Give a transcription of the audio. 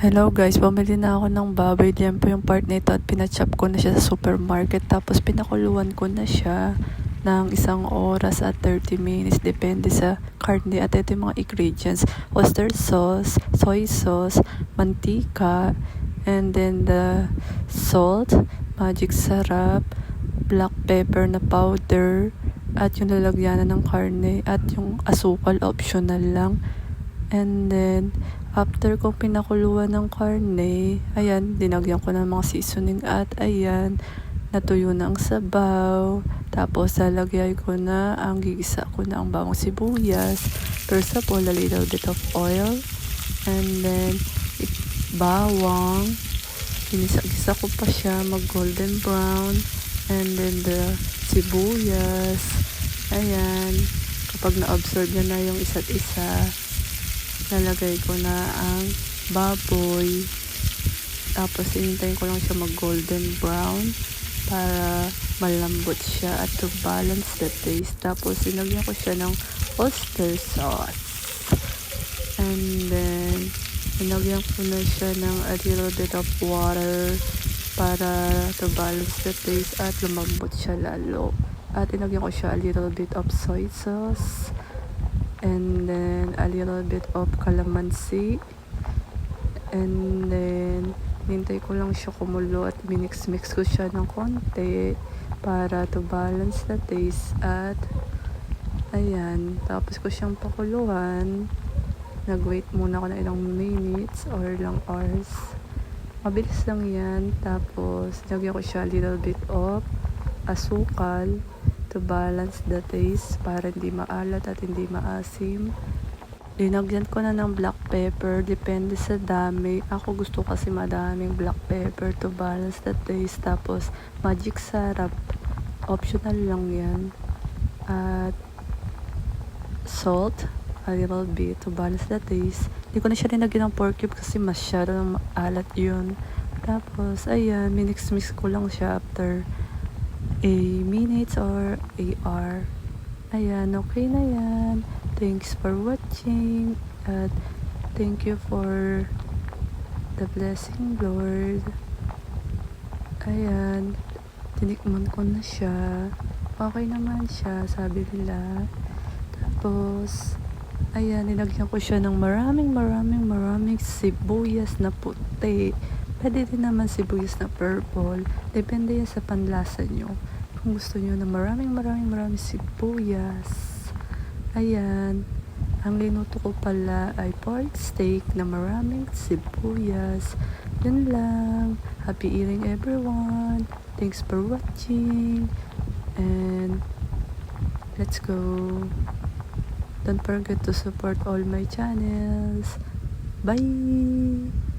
Hello guys, bumili na ako ng baboy. Diyan po yung part nito at pinachop ko na siya sa supermarket. Tapos pinakuluan ko na siya ng 1 oras at 30 minutes. Depende sa karne. At ito yung mga ingredients. Oyster sauce, soy sauce, mantika, and then the salt, magic sarap, black pepper na powder, at yung lalagyanan ng karne, at yung asukal optional lang. And then, after kong pinakuluan ng karne, ayan, dinagyan ko ng mga seasoning at ayan, natuyo na ang sabaw. Tapos, lalagyan ko na gigisa ko na ang bawang sibuyas. First of all, a little bit of oil. And then, bawang. Ginisa-gisa ko pa siya, mag-golden brown. And then, the sibuyas. Ayan, kapag na-absorb na yung isa't isa, lalagay ko na ang baboy. Tapos hihintayin ko lang siya mag golden brown para malambot siya at to balance the taste. Tapos sinagyan ko siya ng oyster sauce. And then sinagyan ko na siya ng a little bit of water para to balance the taste at lumambot siya lalo. At inagyan ko siya a little bit of soy sauce. And then a little bit of calamansi. And then hintay ko lang siya kumulo at minix-mix ko siya ng konti para to balance the taste. At ayan, tapos ko siyang pakuluan. Nag-wait muna ako ng ilang minutes or ilang hours. Mabilis lang yan. Tapos lagyan ko siya a little bit of asukal to balance the taste para hindi maalat at hindi maasim. Linagyan ko na ng black pepper, depende sa dami. Ako gusto kasi madaming black pepper to balance the taste. Tapos magic sarap, optional lang yan. At salt, a little bit to balance the taste. Hindi ko na siya linagyan ng pork cube kasi masyado ng alat yun. Tapos ayan, minix-mix ko lang siya after a minutes or a hour. Ayan, okay na yan. Thanks for watching. At thank you for the blessing, Lord. Ayan, tinikman ko na siya. Okay naman siya, sabi nila. Tapos, ayan, nilagyan ko siya ng maraming sibuyas na puti. Pwede din naman sibuyas na purple. Depende yan sa panlasa nyo. Kung gusto nyo na maraming sibuyas. Ayan. Ang linuto ko pala ay pork steak na maraming sibuyas. Yun lang. Happy eating everyone. Thanks for watching. And let's go. Don't forget to support all my channels. Bye!